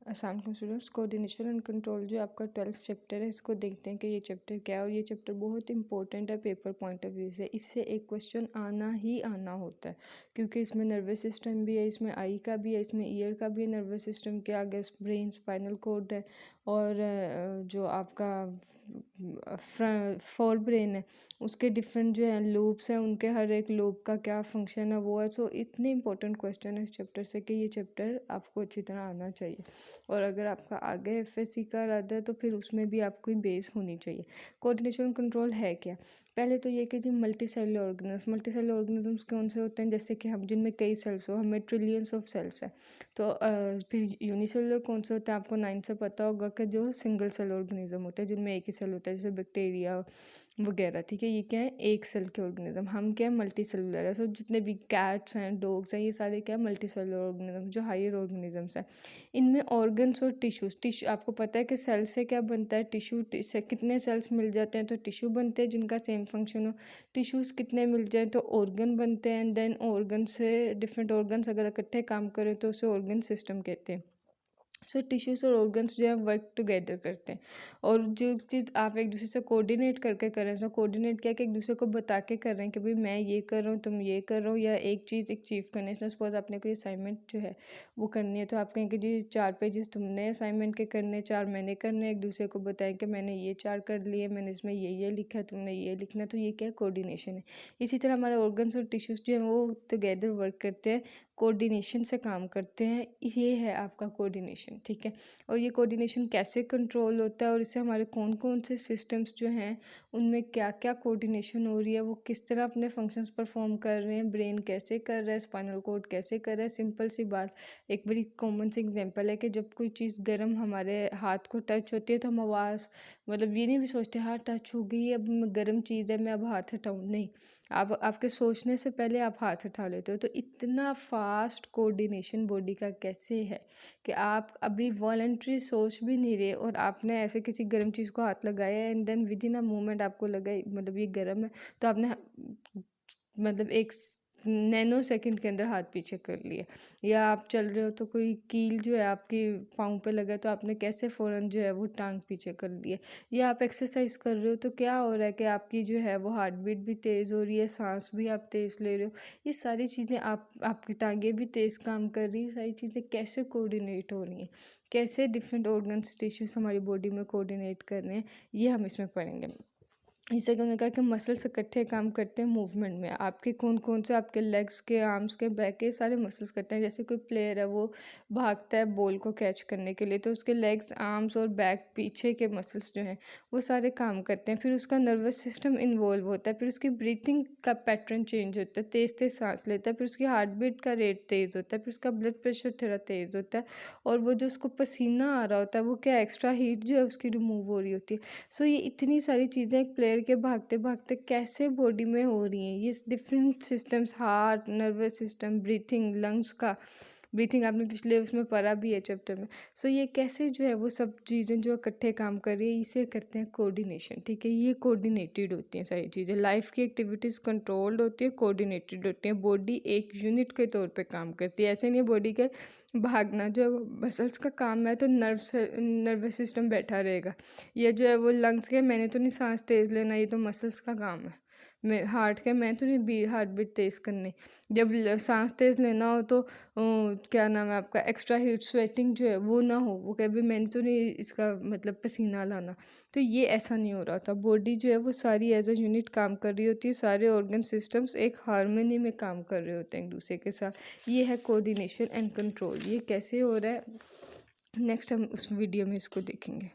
अस्सलाम वालेकुम students, coordination and control जो आपका 12th चैप्टर है, इसको देखते हैं कि ये चैप्टर क्या है। और ये चैप्टर बहुत इंपॉर्टेंट है पेपर पॉइंट ऑफ व्यू से। इससे एक क्वेश्चन आना ही आना होता है, क्योंकि इसमें नर्वस सिस्टम भी है, इसमें आई का भी है, इसमें ईयर का भी है। नर्वस सिस्टम के आगे ब्रेन, स्पाइनल कॉर्ड है, और जो आपका फोर ब्रेन है, उसके डिफरेंट जो है लूप्स हैं, उनके हर एक लूप का क्या फंक्शन है वो है। सो इतने इंपॉर्टेंट क्वेश्चन है इस चैप्टर से कि ये चैप्टर आपको अच्छी तरह आना चाहिए। और अगर आपका आगे एफएससी का इरादा है तो फिर उसमें भी आपको बेस होनी चाहिए। कोऑर्डिनेशन कंट्रोल है क्या? पहले तो ये कि जी मल्टी सेलुलर ऑर्गेनिजम्स कौन से होते हैं, जैसे कि हम जिनमें कई सेल्स हो, हमें ट्रिलियंस ऑफ सेल्स हैं। तो फिर यूनिसेलुलर कौन से होते हैं, आपको 9 से पता होगा कि जो सिंगल सेल ऑर्गेनिज्म होते हैं, जिनमें एक ही सेल होता है, जैसे बैक्टीरिया वगैरह। ठीक है, ये क्या है, एक सेल के ऑर्गेनिज्म। हम क्या है, मल्टी सेलुलर है। सो जितने भी कैट्स हैं, डॉग्स हैं, ये सारे क्या है, मल्टी सेलुलर ऑर्गेनिज्म, जो हायर ऑर्गेनिजम्स हैं। इनमें ऑर्गन्स और टिश्यू आपको पता है कि सेल से क्या बनता है, टिश्यू से कितने सेल्स मिल जाते हैं तो टिश्यू बनते हैं जिनका सेम फंक्शन हो। टिश्यूज़ कितने मिल जाए तो ऑर्गन बनते हैं। एंड देन ऑर्गन से डिफरेंट ऑर्गन्स अगर इकट्ठे काम करें तो उसे ऑर्गन सिस्टम कहते हैं। सो टिश्यूज़ और ऑर्गन्स जो है वर्क टुगेदर करते हैं। और जो चीज़ आप एक दूसरे से कोऑर्डिनेट करके कर रहे हैं, सो कोऑर्डिनेट क्या है कि एक दूसरे को बता के कर रहे हैं कि भाई मैं ये कर रहा हूँ, तुम ये कर रहे हो, या एक चीज़ अचीव करने से। सपोज आपने कोई असाइनमेंट जो है वो करनी है, तो आप कहें कि जी 4 पेजेस तुमने असाइनमेंट के करने, 4 मैंने करने। एक दूसरे को बताएं कि मैंने ये 4 कर लिए, मैंने इसमें ये लिखा है, तुमने ये लिखना है। तो ये क्या है, कोऑर्डिनेशन है। इसी तरह हमारे ऑर्गन्स और टिश्यूज़ जो हैं वो टुगेदर वर्क करते हैं, कोऑर्डिनेशन से काम करते हैं। ये है आपका कोऑर्डिनेशन। ठीक है, और ये कोऑर्डिनेशन कैसे कंट्रोल होता है, और इससे हमारे कौन कौन से सिस्टम्स जो हैं उनमें क्या क्या कोऑर्डिनेशन हो रही है, वो किस तरह अपने फंक्शंस परफॉर्म कर रहे हैं, ब्रेन कैसे कर रहा है, स्पाइनल कॉर्ड कैसे कर रहा है। सिंपल सी बात, एक बड़ी कॉमन सी एग्जांपल है कि जब कोई चीज़ गर्म हमारे हाथ को टच होती है तो हम आवाज़, मतलब ये नहीं भी सोचते हाँ टच हो गई, अब गर्म चीज़ है मैं अब हाथ हटाऊँ, नहीं। आप आपके सोचने से पहले आप हाथ हटा लेते हो। तो इतना फास्ट कोऑर्डिनेशन बॉडी का कैसे है कि आप अभी वॉलंटरी सोच भी नहीं रहे और आपने ऐसे किसी गर्म चीज़ को हाथ लगाया, and then within a moment आपको लगा मतलब ये गर्म है, तो आपने मतलब एक नैनो सेकंड के अंदर हाथ पीछे कर लिया। या आप चल रहे हो तो कोई कील जो है आपकी पाँव पे लगा, तो आपने कैसे फ़ौरन जो है वो टांग पीछे कर लिया। या आप एक्सरसाइज कर रहे हो तो क्या हो रहा है कि आपकी जो है वो हार्ट बीट भी तेज़ हो रही है, सांस भी आप तेज़ ले रहे हो। ये सारी चीज़ें आपकी टांगें भी तेज़ काम कर रही है। सारी चीज़ें कैसे कोऑर्डिनेट हो रही हैं, कैसे डिफरेंट ऑर्गन्स टिश्यूज़ हमारी बॉडी में कोऑर्डिनेट कर रहे हैं, ये हम इसमें पढ़ेंगे। जैसे कि उन्होंने कहा कि मसल्स इकट्ठे काम करते हैं मूवमेंट में। आपके कौन कौन से, आपके लेग्स के, आर्म्स के, बैक के, सारे मसल्स करते हैं। जैसे कोई प्लेयर है वो भागता है बॉल को कैच करने के लिए, तो उसके लेग्स, आर्म्स और बैक, पीछे के मसल्स जो हैं वो सारे काम करते हैं। फिर उसका नर्वस सिस्टम इन्वॉल्व होता है, फिर उसकी ब्रीथिंग का पैटर्न चेंज होता है, तेज़ तेज़ सांस लेता है, फिर उसकी हार्ट बीट का रेट तेज़ होता है, फिर उसका ब्लड प्रेशर थोड़ा तेज़ होता है, और वो जो उसको पसीना आ रहा होता है वो क्या एक्स्ट्रा हीट जो है उसकी रिमूव हो रही होती है। सो ये इतनी सारी चीज़ें एक प्लेयर के भागते भागते कैसे बॉडी में हो रही हैं, ये different systems, heart, nervous system, breathing, lungs का ब्रीथिंग आपने पिछले उसमें पढ़ा भी है चैप्टर में। सो ये कैसे जो है वो सब चीज़ें जो इकट्ठे काम कर रही है, इसे करते हैं कोऑर्डिनेशन। ठीक है, ये कोऑर्डिनेटेड होती हैं सारी चीज़ें। लाइफ की एक्टिविटीज़ कंट्रोल्ड होती है, कोऑर्डिनेटेड होती हैं। बॉडी एक यूनिट के तौर पे काम करती है। ऐसे नहीं है बॉडी के भागना जो है वो मसल्स का काम है तो नर्वस सिस्टम बैठा रहेगा। ये जो है वो लंग्स के, मैंने तो नहीं सांस तेज़ लेना, ये तो मसल्स का काम है। मैं हार्ट के, मैं तो नहीं बी हार्ट बीट तेज़ करनी। जब सांस तेज़ लेना हो तो क्या नाम है आपका, एक्स्ट्रा हीट स्वेटिंग जो है वो ना हो, वो कह भी मैंने तो नहीं इसका मतलब पसीना लाना। तो ये ऐसा नहीं हो रहा था। बॉडी जो है वो सारी एज अ यूनिट काम कर रही होती है, सारे ऑर्गन सिस्टम्स एक हारमोनी में काम कर रहे होते हैं एक दूसरे के साथ। ये है कोऑर्डिनेशन एंड कंट्रोल। ये कैसे हो रहा है नेक्स्ट हम उस वीडियो में इसको देखेंगे।